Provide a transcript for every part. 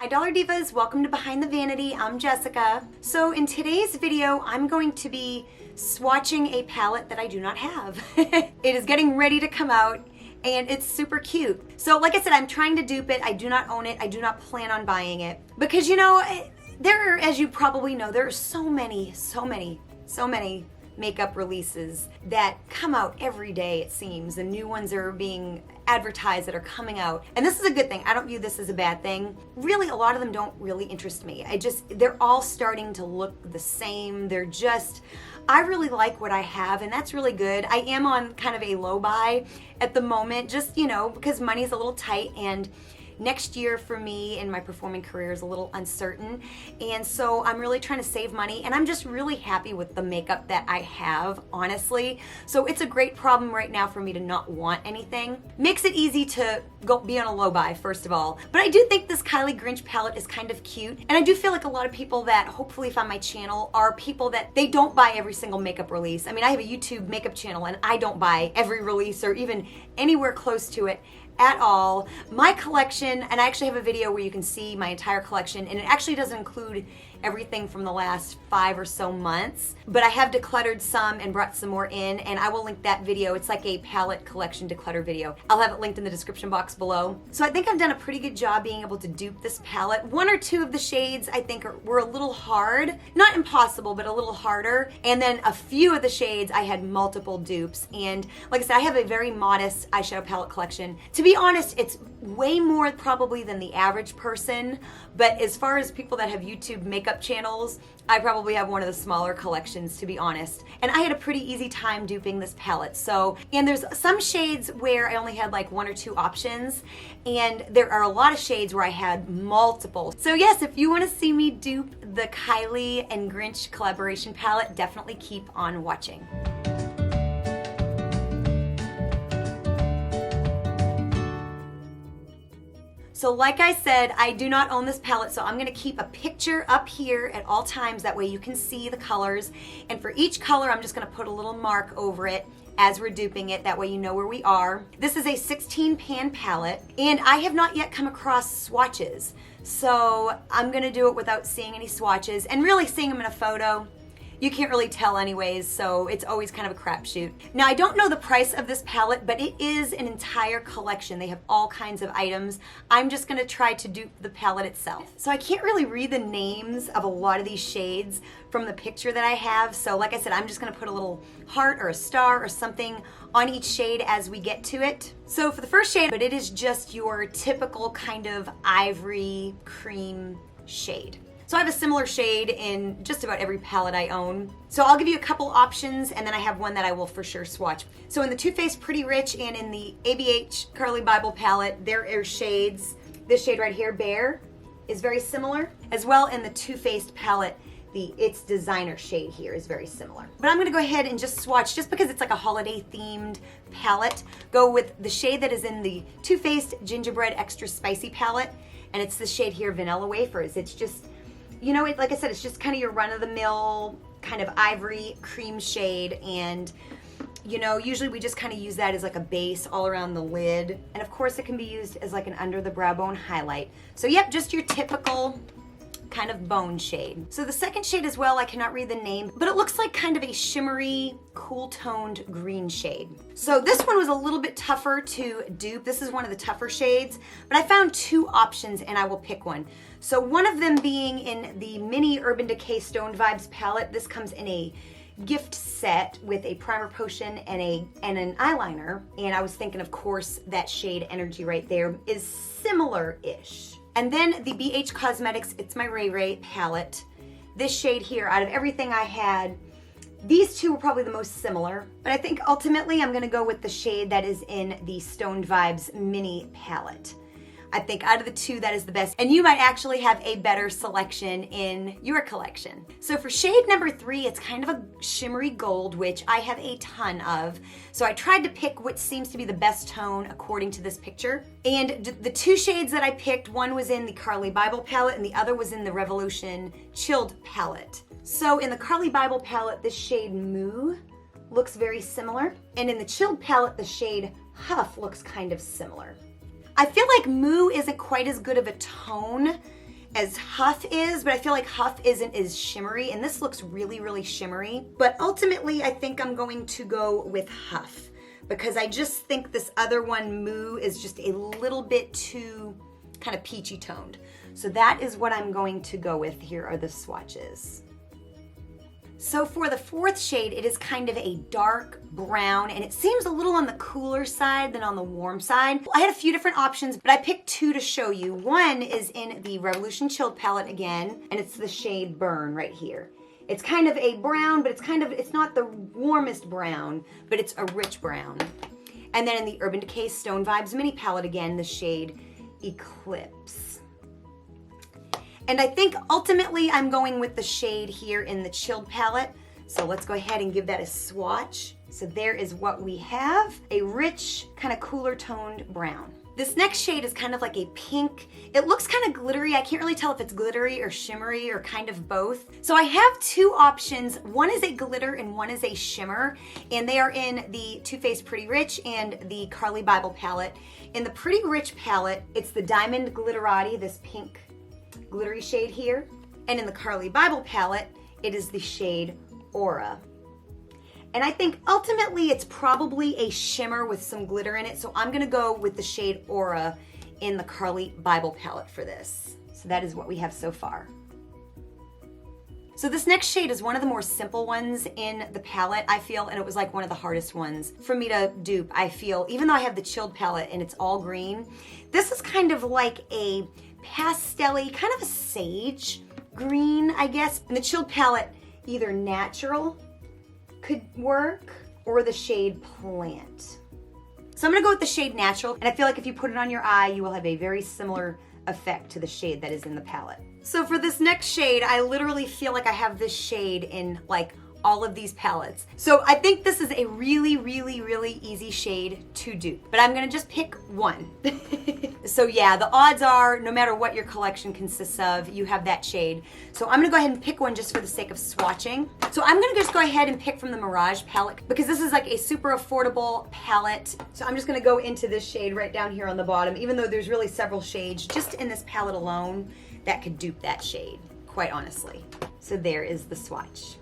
Hi Dollar Divas, welcome to Behind the Vanity. I'm Jessica. So in today's video, I'm going to be swatching a palette that I do not have. It is getting ready to come out and it's super cute. So like I said, I'm trying to dupe it. I do not own it. I do not plan on buying it because there are, as you probably know, there are so many makeup releases that come out every day, it seems. The new ones are being advertised that are coming out. And this is a good thing. I don't view this as a bad thing. Really, a lot of them don't really interest me. They're all starting to look the same. I really like what I have, and that's really good. I am on kind of a low buy at the moment, just, because money's a little tight, and next year for me in my performing career is a little uncertain, and so I'm really trying to save money, and I'm just really happy with the makeup that I have, honestly. So it's a great problem right now for me to not want anything. Makes it easy to go be on a low buy, first of all. But I do think this Kylie Grinch palette is kind of cute, and I do feel like a lot of people that hopefully find my channel are people that they don't buy every single makeup release. I mean, I have a YouTube makeup channel, and I don't buy every release or even anywhere close to it at all. My collection, and I actually have a video where you can see my entire collection, and it actually doesn't include everything from the last 5 or so months, but I have decluttered some and brought some more in, and I will link that video. It's like a palette collection declutter video. I'll have it linked in the description box below. So I think I've done a pretty good job being able to dupe this palette. 1 or 2 of the shades I think were a little hard. Not impossible, but a little harder. And then a few of the shades I had multiple dupes. And like I said, I have a very modest eyeshadow palette collection. To be honest, it's way more probably than the average person, but as far as people that have YouTube makeup channels, I probably have one of the smaller collections, to be honest. And I had a pretty easy time duping this palette. And there's some shades where I only had like 1 or 2 options, and there are a lot of shades where I had multiple. So yes, if you want to see me dupe the Kylie and Grinch collaboration palette, definitely keep on watching. So like I said, I do not own this palette, so I'm gonna keep a picture up here at all times. That way you can see the colors. And for each color, I'm just gonna put a little mark over it as we're duping it. That way you know where we are. This is a 16 pan palette, and I have not yet come across swatches. So I'm gonna do it without seeing any swatches, and really seeing them in a photo, you can't really tell anyways, so it's always kind of a crapshoot. Now, I don't know the price of this palette, but it is an entire collection. They have all kinds of items. I'm just gonna try to dupe the palette itself. So I can't really read the names of a lot of these shades from the picture that I have, so like I said, I'm just gonna put a little heart or a star or something on each shade as we get to it. So for the first shade, but it is just your typical kind of ivory cream shade. So I have a similar shade in just about every palette I own. So I'll give you a couple options, and then I have one that I will for sure swatch. So in the Too Faced Pretty Rich and in the ABH Carly Bible palette, there are shades. This shade right here, Bear, is very similar. As well in the Too Faced palette, the It's Designer shade here is very similar. But I'm gonna go ahead and just swatch, just because it's like a holiday themed palette, go with the shade that is in the Too Faced Gingerbread Extra Spicy palette, and it's the shade here, Vanilla Wafers. It's just, like I said, it's just kind of your run-of-the-mill kind of ivory cream shade, and usually we just kind of use that as like a base all around the lid, and of course it can be used as like an under the brow bone highlight. So yep, just your typical kind of bone shade. So the second shade as well, I cannot read the name, but it looks like kind of a shimmery, cool toned green shade. So this one was a little bit tougher to dupe. This is one of the tougher shades, but I found 2 options and I will pick one. So one of them being in the mini Urban Decay Stoned Vibes palette. This comes in a gift set with a primer potion and an eyeliner. And I was thinking, of course, that shade Energy right there is similar-ish. And then the BH Cosmetics It's My Ray Ray palette. This shade here, out of everything I had, these 2 were probably the most similar, but I think ultimately I'm gonna go with the shade that is in the Stoned Vibes mini palette. I think out of the 2, that is the best. And you might actually have a better selection in your collection. So for shade number 3, it's kind of a shimmery gold, which I have a ton of. So I tried to pick what seems to be the best tone according to this picture. And the 2 shades that I picked, one was in the Carly Bible palette and the other was in the Revolution Chilled palette. So in the Carly Bible palette, this shade Moo looks very similar. And in the Chilled palette, the shade Huff looks kind of similar. I feel like Moo isn't quite as good of a tone as Huff is, but I feel like Huff isn't as shimmery, and this looks really, really shimmery. But ultimately, I think I'm going to go with Huff because I just think this other one, Moo, is just a little bit too kind of peachy toned. So that is what I'm going to go with. Here are the swatches. So for the fourth shade, it is kind of a dark brown, and it seems a little on the cooler side than on the warm side. I had a few different options, but I picked two to show you. One is in the Revolution Chilled palette again, and it's the shade Burn right here. It's kind of a brown, but it's not the warmest brown, but it's a rich brown. And then in the Urban Decay Stone Vibes mini palette again, the shade Eclipse. And I think ultimately I'm going with the shade here in the Chilled palette. So let's go ahead and give that a swatch. So there is what we have, a rich, kind of cooler toned brown. This next shade is kind of like a pink. It looks kind of glittery. I can't really tell if it's glittery or shimmery or kind of both. So I have two options. One is a glitter and one is a shimmer. And they are in the Too Faced Pretty Rich and the Carly Bible palette. In the Pretty Rich palette, it's the Diamond Glitterati, this pink glittery shade here. And in the Carly Bible palette, it is the shade Aura. And I think ultimately it's probably a shimmer with some glitter in it. So I'm gonna go with the shade Aura in the Carly Bible palette for this. So that is what we have so far. So this next shade is one of the more simple ones in the palette, I feel, and it was like one of the hardest ones for me to dupe, I feel. Even though I have the Chilled palette and it's all green, this is kind of like a pastel-y, kind of a sage green, I guess. In the Chilled palette, either Natural could work or the shade Plant. So I'm gonna go with the shade Natural, and I feel like if you put it on your eye, you will have a very similar effect to the shade that is in the palette. So for this next shade, I literally feel like I have this shade in like all of these palettes. So I think this is a really, really, really easy shade to dupe, but I'm gonna just pick one. So yeah, the odds are no matter what your collection consists of, you have that shade. So I'm gonna go ahead and pick one just for the sake of swatching. So I'm gonna just go ahead and pick from the Mirage palette because this is like a super affordable palette. So I'm just gonna go into this shade right down here on the bottom, even though there's really several shades just in this palette alone that could dupe that shade, quite honestly. So there is the swatch.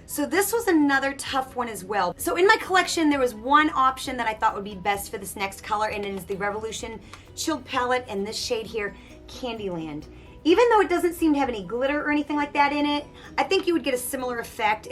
So this was another tough one as well. So in my collection, there was one option that I thought would be best for this next color, and it is the Revolution Chilled palette and this shade here, Candyland. Even though it doesn't seem to have any glitter or anything like that in it, I think you would get a similar effect.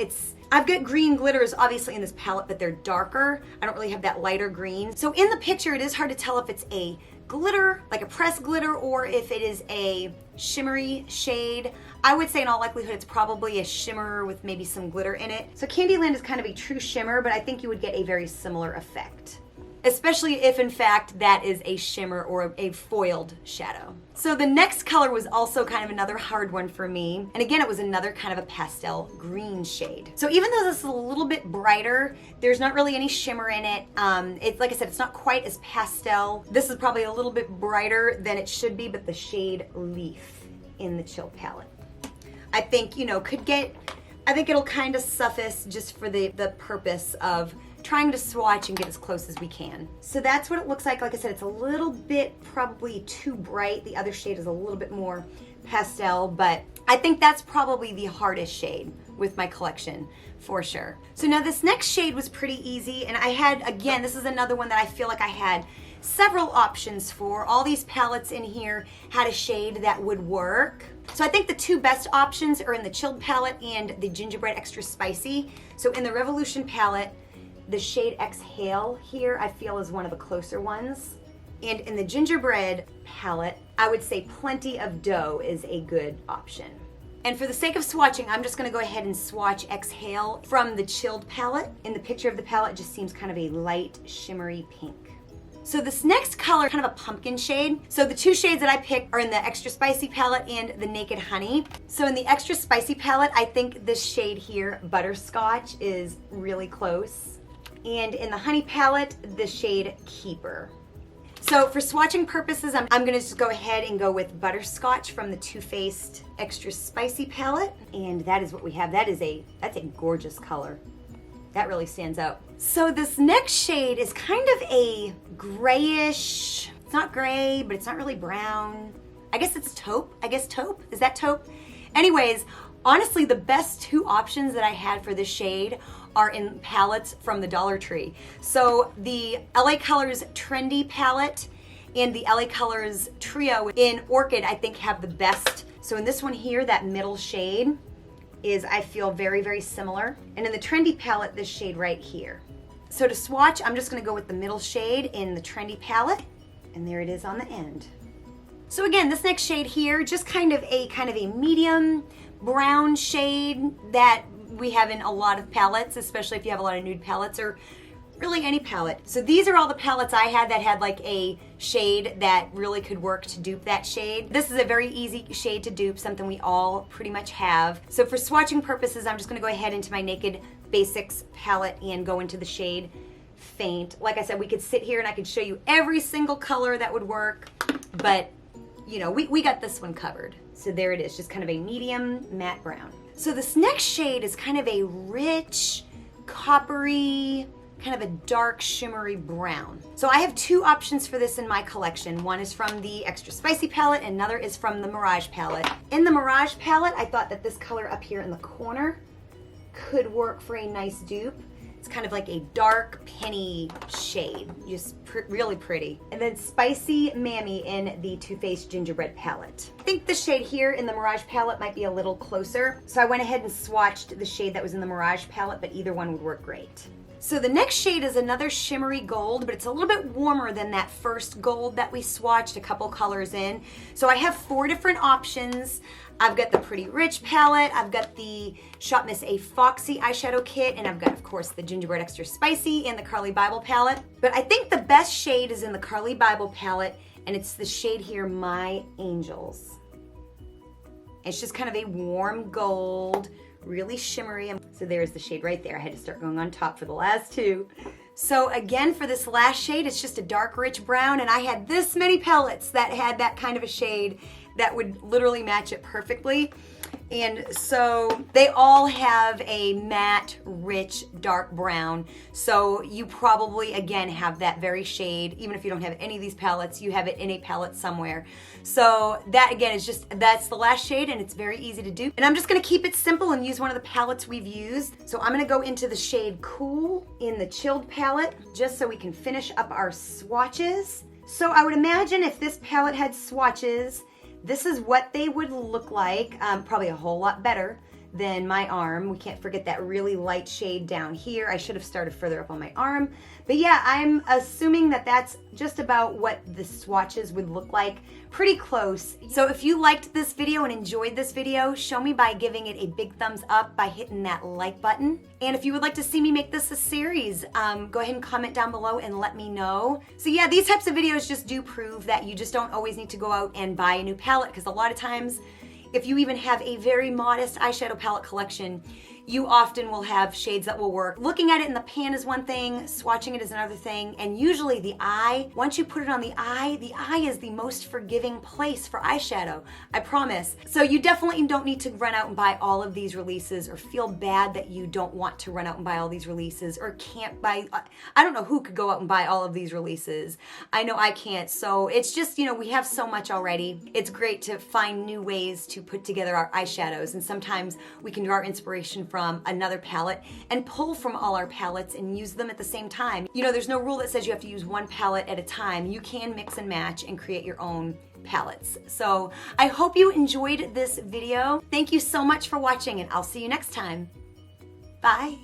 I've got green glitters obviously in this palette, but they're darker. I don't really have that lighter green. So in the picture, it is hard to tell if it's a glitter, like a pressed glitter, or if it is a shimmery shade. I would say in all likelihood it's probably a shimmer with maybe some glitter in it. So Candyland is kind of a true shimmer, but I think you would get a very similar effect, especially if in fact that is a shimmer or a foiled shadow. So the next color was also kind of another hard one for me. And again, it was another kind of a pastel green shade. So even though this is a little bit brighter, there's not really any shimmer in it. It's like I said, it's not quite as pastel. This is probably a little bit brighter than it should be, but the shade Leaf in the Chilled palette, I think, I think it'll kind of suffice just for the purpose of trying to swatch and get as close as we can. So that's what it looks like. Like I said, it's a little bit probably too bright. The other shade is a little bit more pastel, but I think that's probably the hardest shade with my collection for sure. So now this next shade was pretty easy, and I had, again, this is another one that I feel like I had several options for. All these palettes in here had a shade that would work. So I think the two best options are in the Chilled palette and the Gingerbread Extra Spicy. So in the Revolution palette, the shade Exhale here I feel is one of the closer ones. And in the Gingerbread palette, I would say Plenty of Dough is a good option. And for the sake of swatching, I'm just gonna go ahead and swatch Exhale from the Chilled palette. In the picture of the palette, it just seems kind of a light, shimmery pink. So this next color, kind of a pumpkin shade. So the two shades that I picked are in the Extra Spicy palette and the Naked Honey. So in the Extra Spicy palette, I think this shade here, Butterscotch, is really close. And in the Honey palette, the shade Keeper. So for swatching purposes, I'm gonna just go ahead and go with Butterscotch from the Too Faced Extra Spicy palette. And that is what we have. That's a gorgeous color. That really stands out. So this next shade is kind of a grayish, it's not gray, but it's not really brown. I guess it's taupe. I guess taupe. Is that taupe? Anyways, honestly, the best two options that I had for this shade are in palettes from the Dollar Tree. So the LA Colors Trendy palette and the LA Colors Trio in Orchid, I think, have the best. So in this one here, that middle shade is, I feel, very, very similar. And in the Trendy palette, this shade right here. So to swatch, I'm just gonna go with the middle shade in the Trendy palette, and there it is on the end. So again, this next shade here, just kind of a medium brown shade that we have in a lot of palettes, especially if you have a lot of nude palettes or really any palette. So these are all the palettes I had that had like a shade that really could work to dupe that shade. This is a very easy shade to dupe, something we all pretty much have. So for swatching purposes, I'm just gonna go ahead into my Naked Basics palette and go into the shade Faint. Like I said, we could sit here and I could show you every single color that would work, but you know, we got this one covered. So there it is, just kind of a medium matte brown. So this next shade is kind of a rich, coppery, kind of a dark shimmery brown. So I have two options for this in my collection. One is from the Extra Spicy palette and another is from the Mirage palette. In the Mirage palette, I thought that this color up here in the corner could work for a nice dupe. It's kind of like a dark penny shade, just really pretty. And then Spicy Mammy in the Too Faced Gingerbread palette. I think the shade here in the Mirage palette might be a little closer. So I went ahead and swatched the shade that was in the Mirage palette, but either one would work great. So the next shade is another shimmery gold, but it's a little bit warmer than that first gold that we swatched a couple colors in. So I have 4 different options. I've got the Pretty Rich palette, I've got the Shop Miss A Foxy eyeshadow kit, and I've got, of course, the Gingerbread Extra Spicy and the Carly Bible palette. But I think the best shade is in the Carly Bible palette, and it's the shade here, My Angels. It's just kind of a warm gold, really shimmery. So there's the shade right there. I had to start going on top for the last 2. So again, for this last shade, it's just a dark, rich brown, and I had this many palettes that had that kind of a shade that would literally match it perfectly. And so they all have a matte, rich, dark brown. So you probably, again, have that very shade. Even if you don't have any of these palettes, you have it in a palette somewhere. So that, again, is just, that's the last shade, and it's very easy to dupe. And I'm just gonna keep it simple and use one of the palettes we've used. So I'm gonna go into the shade Cool in the Chilled palette, just so we can finish up our swatches. So I would imagine if this palette had swatches, this is what they would look like, probably a whole lot better than my arm. We can't forget that really light shade down here. I should have started further up on my arm. But yeah, I'm assuming that that's just about what the swatches would look like. Pretty close. So if you liked this video and enjoyed this video, show me by giving it a big thumbs up by hitting that like button. And if you would like to see me make this a series, go ahead and comment down below and let me know. So yeah, these types of videos just do prove that you just don't always need to go out and buy a new palette, because a lot of times, if you even have a very modest eyeshadow palette collection, you often will have shades that will work. Looking at it in the pan is one thing, swatching it is another thing, and usually the eye, once you put it on the eye is the most forgiving place for eyeshadow, I promise. So you definitely don't need to run out and buy all of these releases or feel bad that you don't want to run out and buy all these releases or can't buy, I don't know who could go out and buy all of these releases. I know I can't, so it's just, you know, we have so much already. It's great to find new ways to put together our eyeshadows, and sometimes we can draw our inspiration from another palette and pull from all our palettes and use them at the same time. You know, there's no rule that says you have to use one palette at a time. You can mix and match and create your own palettes. So I hope you enjoyed this video. Thank you so much for watching, and I'll see you next time. Bye.